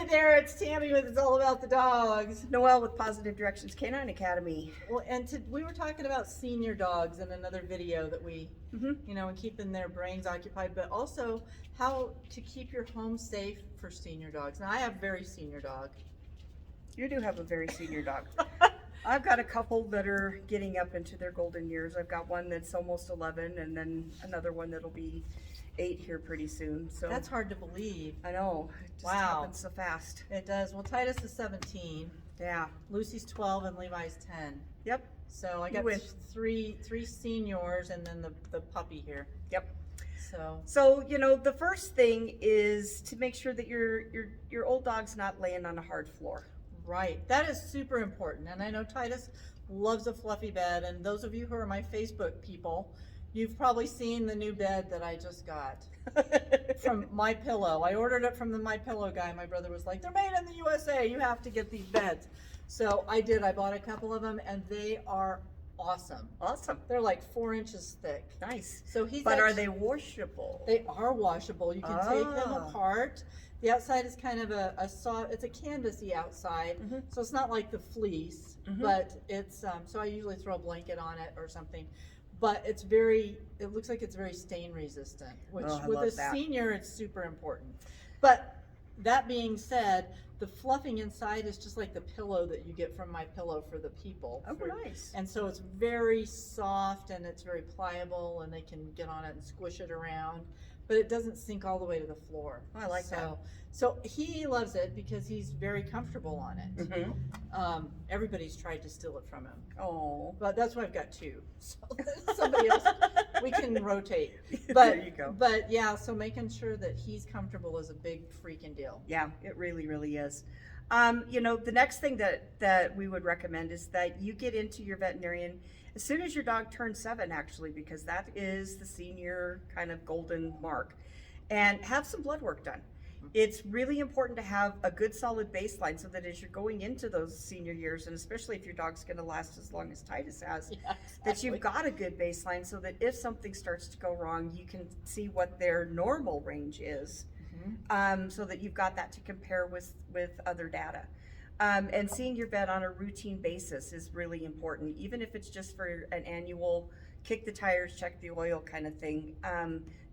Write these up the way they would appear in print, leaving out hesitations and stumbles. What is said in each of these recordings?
there, it's Tammy with It's All About the Dogs. Noelle with Positive Directions Canine Academy. Well, and we were talking about senior dogs in another video that we, and keeping their brains occupied, but also how to keep your home safe for senior dogs. Now, I have a very senior dog. You do have a very senior dog. I've got a couple that are getting up into their golden years. I've got one that's almost 11 and then another one that'll be 8 here pretty soon. So that's hard to believe. I know. It just happens so fast. It does. Well, Titus is 17. Yeah. Lucy's 12 and Levi's 10. Yep. So I got three seniors and then the puppy here. Yep. So the first thing is to make sure that your old dog's not laying on a hard floor. Right. That is super important. And I know Titus loves a fluffy bed. And those of you who are my Facebook people, you've probably seen the new bed that I just got from My Pillow. I ordered it from the My Pillow guy. My brother was like, they're made in the USA. You have to get these beds. So I did. I bought a couple of them and they are awesome. Awesome. They're like 4 inches thick. Nice. So But are they washable? They are washable. You can take them apart. The outside is kind of a soft, it's a canvasy outside, so it's not like the fleece, but it's, so I usually throw a blanket on it or something, but it looks like it's very stain resistant, which with a senior, it's super important. But that being said, the fluffing inside is just like the pillow that you get from My Pillow for the people. Oh, nice. And so it's very soft and it's very pliable and they can get on it and squish it around. But it doesn't sink all the way to the floor. Oh, I like that. So he loves it because he's very comfortable on it. Everybody's tried to steal it from him. Oh. But that's why I've got 2. So somebody else, we can rotate. But, there you go. But yeah, so making sure that he's comfortable is a big freaking deal. Yeah, it really, really is. The next thing that we would recommend is that you get into your veterinarian as soon as your dog turns 7, actually, because that is the senior kind of golden mark, and have some blood work done. It's really important to have a good solid baseline so that as you're going into those senior years, and especially if your dog's going to last as long as Titus has, that you've got a good baseline so that if something starts to go wrong, you can see what their normal range is, so that you've got that to compare with other data. And seeing your vet on a routine basis is really important, even if it's just for an annual kick the tires, check the oil kind of thing,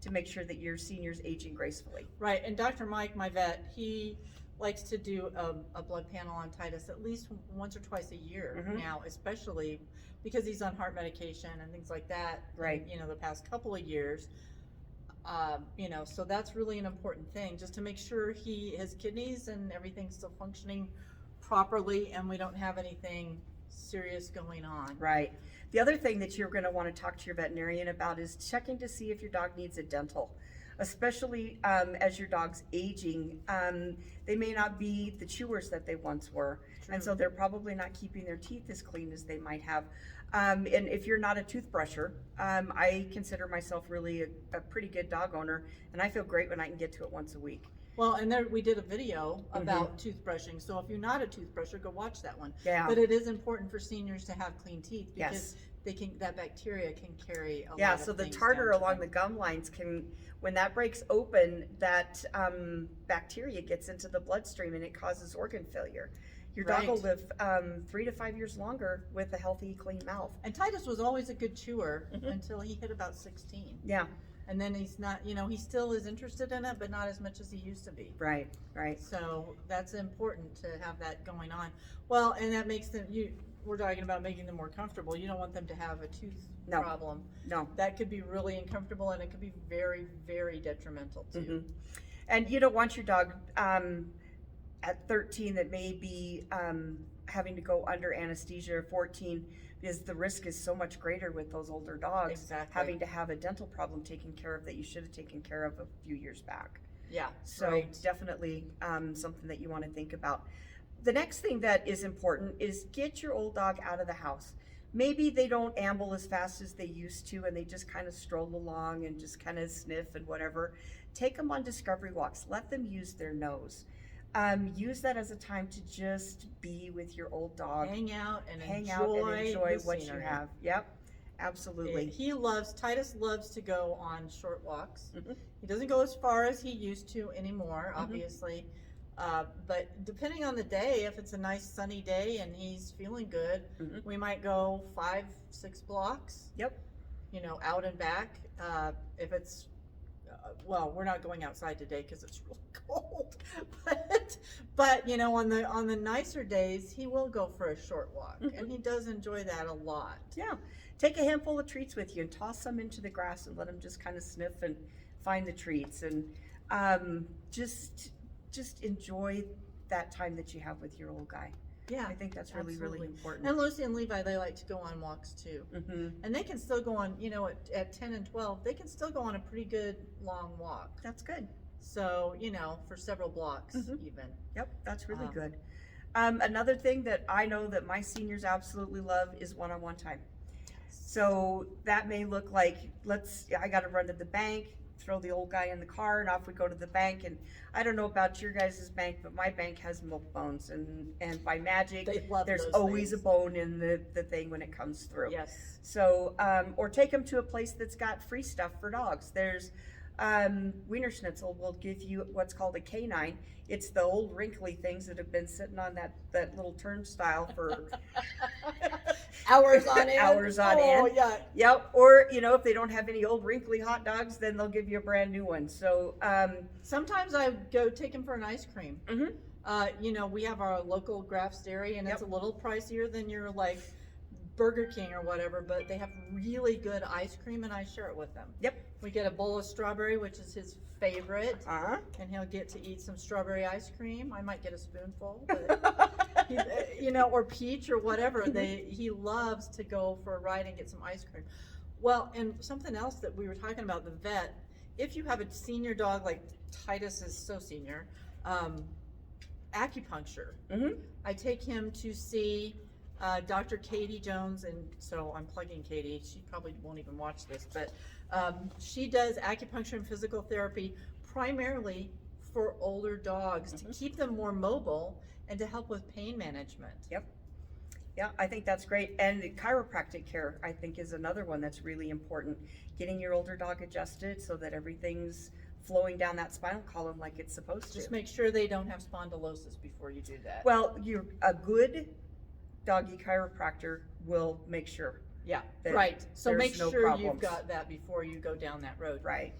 to make sure that your senior's aging gracefully. Right, and Dr. Mike, my vet, he likes to do a blood panel on Titus at least once or twice a year now, especially because he's on heart medication and things like that. Right. And, the past couple of years. So that's really an important thing, just to make sure his kidneys and everything's still functioning properly and we don't have anything serious going on. Right. The other thing that you're going to want to talk to your veterinarian about is checking to see if your dog needs a dental, especially as your dog's aging. They may not be the chewers that they once were. True. And so they're probably not keeping their teeth as clean as they might have. And if you're not a toothbrusher, I consider myself really a pretty good dog owner, and I feel great when I can get to it once a week. Well, and there we did a video about toothbrushing, so if you're not a toothbrusher, go watch that one. Yeah. But it is important for seniors to have clean teeth because that bacteria can carry a lot of Yeah, so the tartar along the gum lines can, when that breaks open, that bacteria gets into the bloodstream and it causes organ failure. Your dog will live 3 to 5 years longer with a healthy, clean mouth. And Titus was always a good chewer until he hit about 16. Yeah. And then he's not, he still is interested in it, but not as much as he used to be. Right, right. So that's important to have that going on. Well, and that makes them, we're talking about making them more comfortable. You don't want them to have a tooth problem. No. That could be really uncomfortable and it could be very, very detrimental too. And you don't want your dog at 13 that may be having to go under anesthesia, or 14, because the risk is so much greater with those older dogs having to have a dental problem taken care of that you should have taken care of a few years back. Yeah. So definitely something that you want to think about. The next thing that is important is get your old dog out of the house. Maybe they don't amble as fast as they used to and they just kind of stroll along and just kind of sniff and whatever. Take them on discovery walks. Let them use their nose. Use that as a time to just be with your old dog. Hang out and enjoy what you have. Yep, absolutely. Titus loves to go on short walks. He doesn't go as far as he used to anymore, obviously. But depending on the day, if it's a nice sunny day and he's feeling good, we might go 5-6 blocks. Yep. You know, out and back. If it's well, we're not going outside today because it's really cold. But you know, on the nicer days, he will go for a short walk, and he does enjoy that a lot. Yeah. Take a handful of treats with you and toss some into the grass and let him just kind of sniff and find the treats, and just enjoy that time that you have with your old guy. Yeah, I think that's really, absolutely. really important. And Lucy and Levi, they like to go on walks too. And they can still go on, you know, at 10 and 12, they can still go on a pretty good long walk. That's good. So, you know, for several blocks even. Yep, that's really good. Another thing that I know that my seniors absolutely love is one-on-one time. So that may look like, I got to run to the bank, throw the old guy in the car, and off we go to the bank. And I don't know about your guys' bank, but my bank has milk bones, and by magic, there's always a bone in the thing when it comes through. Yes. So, or take them to a place that's got free stuff for dogs. There's Wiener Schnitzel will give you what's called a canine. It's the old wrinkly things that have been sitting on that little turnstile for hours on end. Hours on end. Yeah. Yep. Or, you know, if they don't have any old wrinkly hot dogs, then they'll give you a brand new one. So sometimes I go take him for an ice cream. You know, we have our local Graff's Dairy, and it's a little pricier than your like Burger King or whatever, but they have really good ice cream, and I share it with them. Yep. We get a bowl of strawberry, which is his favorite, and he'll get to eat some strawberry ice cream. I might get a spoonful, but you know, or peach or whatever. He loves to go for a ride and get some ice cream. Well, and something else that we were talking about, the vet, if you have a senior dog like Titus is so senior, acupuncture. I take him to see Dr. Katie Jones, and so I'm plugging Katie. She probably won't even watch this, but she does acupuncture and physical therapy primarily for older dogs to keep them more mobile and to help with pain management. Yep. Yeah, I think that's great. And the chiropractic care, I think, is another one that's really important. Getting your older dog adjusted so that everything's flowing down that spinal column like it's supposed to. Just make sure they don't have spondylosis before you do that. Well, a good doggy chiropractor will make sure. Yeah, right. So make sure you've problems. got that before you go down that road. Right.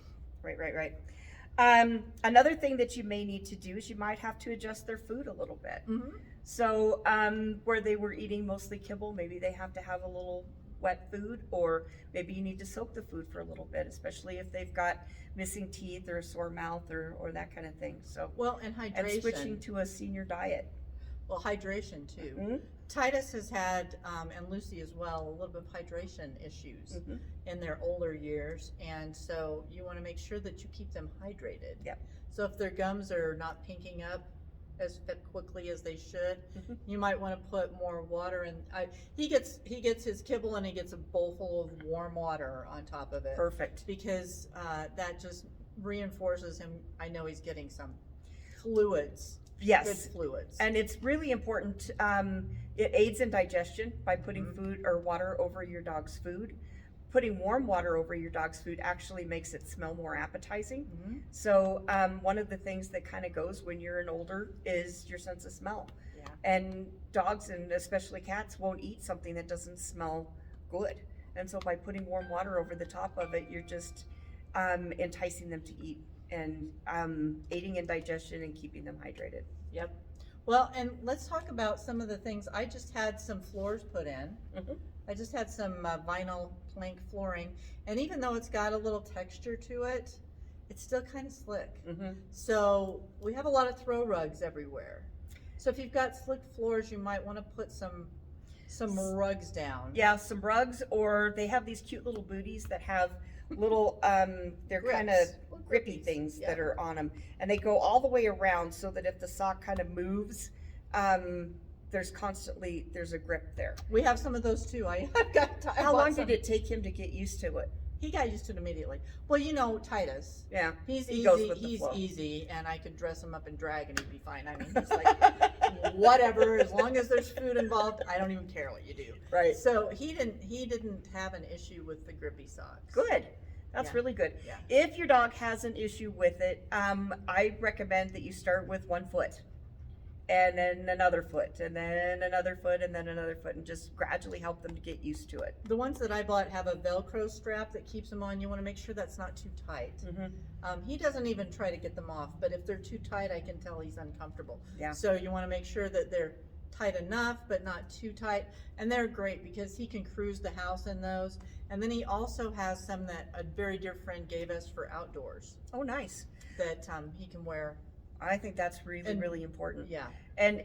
Another thing that you may need to do is you might have to adjust their food a little bit. So where they were eating mostly kibble, maybe they have to have a little wet food, or maybe you need to soak the food for a little bit, especially if they've got missing teeth or a sore mouth or that kind of thing. So well, and hydration. And switching to a senior diet. Well, hydration too. Titus has had, and Lucy as well, a little bit of hydration issues in their older years, and so you want to make sure that you keep them hydrated. Yep. So if their gums are not pinking up as quickly as they should, you might want to put more water in. He gets his kibble, and he gets a bowl full of warm water on top of it. Perfect. Because that just reinforces him. I know he's getting some fluids. Yes. Good fluids. And it's really important. It aids in digestion by putting food or water over your dog's food. Putting warm water over your dog's food actually makes it smell more appetizing. So one of the things that kind of goes when you're an older is your sense of smell. Yeah. And dogs, and especially cats, won't eat something that doesn't smell good. And so by putting warm water over the top of it, you're just enticing them to eat and aiding in digestion and keeping them hydrated. Yep. Well, and let's talk about some of the things. I just had some floors put in. I just had some vinyl plank flooring, and even though it's got a little texture to it, it's still kind of slick. So we have a lot of throw rugs everywhere. So if you've got slick floors, you might want to put some rugs down. Yeah, some rugs, or they have these cute little booties that have little they're kind of grippy things that are on them, and they go all the way around so that if the sock kind of moves, there's a grip there. We have some of those too. How long did it take him to get used to it? He got used to it immediately. Well, you know, Titus. Yeah. He's he easy. Goes with he's the flow. easy, and I could dress him up in drag and he'd be fine. I mean, he's like, whatever, as long as there's food involved, I don't even care what you do. Right. So he didn't have an issue with the grippy socks. Good. That's Yeah. really good. Yeah. If your dog has an issue with it, I recommend that you start with 1 foot, and then another foot, and then another foot, and then another foot, and just gradually help them to get used to it. The ones that I bought have a Velcro strap that keeps them on. You want to make sure that's not too tight. He doesn't even try to get them off, but if they're too tight, I can tell he's uncomfortable. Yeah. So you want to make sure that they're tight enough, but not too tight. And they're great because he can cruise the house in those. And then he also has some that a very dear friend gave us for outdoors Oh, nice. that he can wear. I think that's really, And- really important. Yeah. And,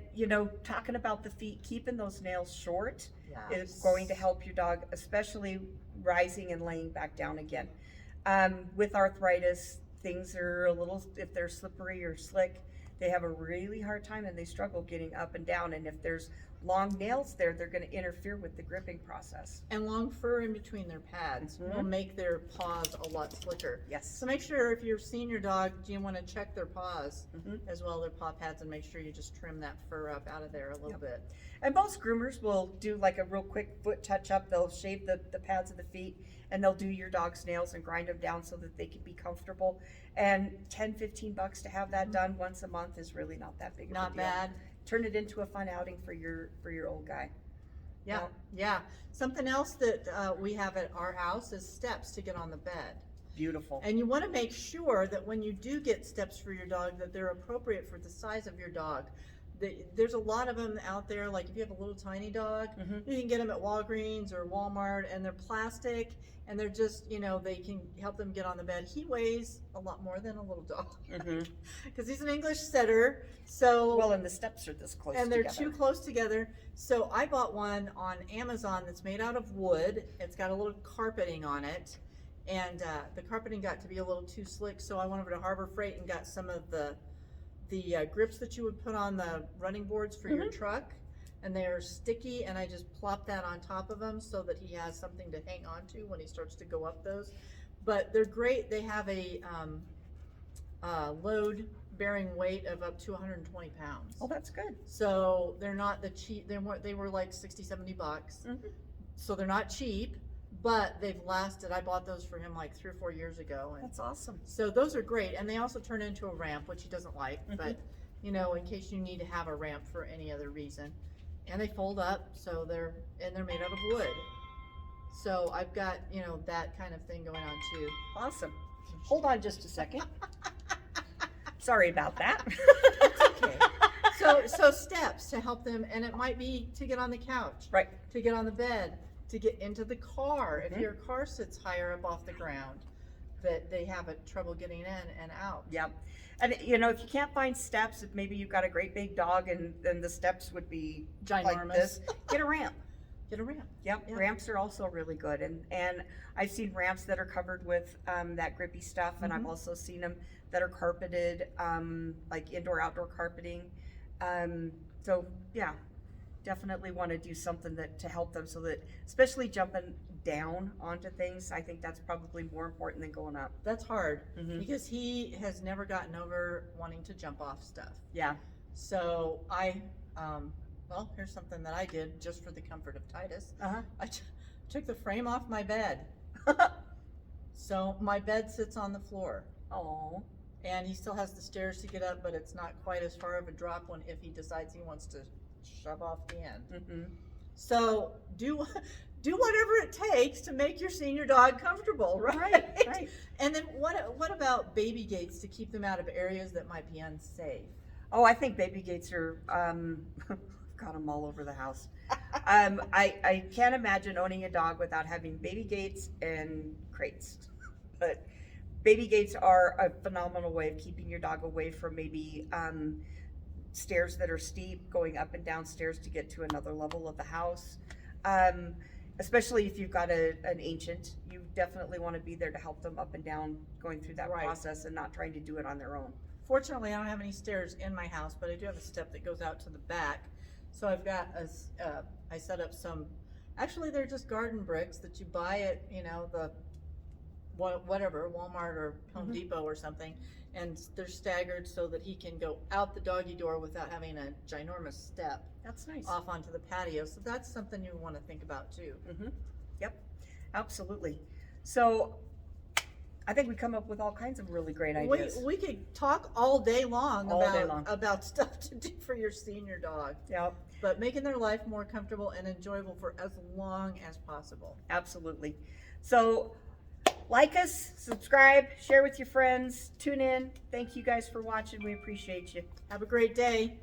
talking about the feet, keeping those nails short Yeah. is going to help your dog, especially rising and laying back down again. With arthritis, things are a little, if they're slippery or slick, they have a really hard time and they struggle getting up and down. And if there's long nails there, they're going to interfere with the gripping process. And long fur in between their pads will make their paws a lot slicker. Yes. So make sure if you're seeing your dog, you want to check their paws as well, their paw pads, and make sure you just trim that fur up out of there a little bit. And most groomers will do like a real quick foot touch up. They'll shave the pads of the feet, and they'll do your dog's nails and grind them down so that they can be comfortable. And $10-15 to have that done once a month is really not that big of a deal. Not bad. Turn it into a fun outing for your old guy. Yeah, yeah. Something else that we have at our house is steps to get on the bed. Beautiful. And you want to make sure that when you do get steps for your dog, that they're appropriate for the size of your dog. There's a lot of them out there, like if you have a little tiny dog, you can get them at Walgreens or Walmart, and they're plastic, and they're just, they can help them get on the bed. He weighs a lot more than a little dog because he's an English setter. So Well, and the steps are this close and they're together. too close together. So I bought one on Amazon that's made out of wood. It's got a little carpeting on it, and the carpeting got to be a little too slick. So I went over to Harbor Freight and got some of the grips that you would put on the running boards for your truck, and they are sticky, and I just plop that on top of them so that he has something to hang on to when he starts to go up those. But they're great. They have a load bearing weight of up to 120 pounds. Oh, that's good. So they're not the cheap, they were like $60-70. So they're not cheap, but they've lasted. I bought those for him like 3 or 4 years ago. And That's awesome. so those are great. And they also turn into a ramp, which he doesn't like, but in case you need to have a ramp for any other reason. And they fold up, so they're made out of wood. So I've got, that kind of thing going on too. Awesome. Hold on just a second. Sorry about that. Okay. So steps to help them, and it might be to get on the couch, Right. to get on the bed, to get into the car. If your car sits higher up off the ground, that they have trouble getting in and out. Yep. And if you can't find steps, if maybe you've got a great big dog and then the steps would be like Ginormous. this, get a ramp. Get a ramp. Yep. Ramps are also really good. And I've seen ramps that are covered with that grippy stuff, and I've also seen them that are carpeted, like indoor-outdoor carpeting. So yeah, definitely want to do something to help them, so that, especially jumping down onto things, I think that's probably more important than going up. That's hard because he has never gotten over wanting to jump off stuff. Yeah. So well, here's something that I did just for the comfort of Titus. I took the frame off my bed. So my bed sits on the floor. Oh. And he still has the stairs to get up, but it's not quite as far of a drop if he decides he wants to shove off the end. So do whatever it takes to make your senior dog comfortable, right? Right. And then what about baby gates to keep them out of areas that might be unsafe? Oh, I think baby gates are, got them all over the house. I can't imagine owning a dog without having baby gates and crates. But baby gates are a phenomenal way of keeping your dog away from maybe stairs that are steep, going up and down stairs to get to another level of the house. Especially if you've got an ancient, you definitely want to be there to help them up and down going through that process, and not trying to do it on their own. Fortunately, I don't have any stairs in my house, but I do have a step that goes out to the back. So I've got I set up some, actually they're just garden bricks that you buy at, the whatever, Walmart or Home Depot or something, and they're staggered so that he can go out the doggy door without having a ginormous step. That's nice. Off onto the patio. So that's something you want to think about too. Yep, absolutely. So I think we come up with all kinds of really great ideas. We could talk all day long All about day long. about stuff to do for your senior dog. Yep, But making their life more comfortable and enjoyable for as long as possible. absolutely. So like us, subscribe, share with your friends, tune in. Thank you guys for watching. We appreciate you. Have a great day.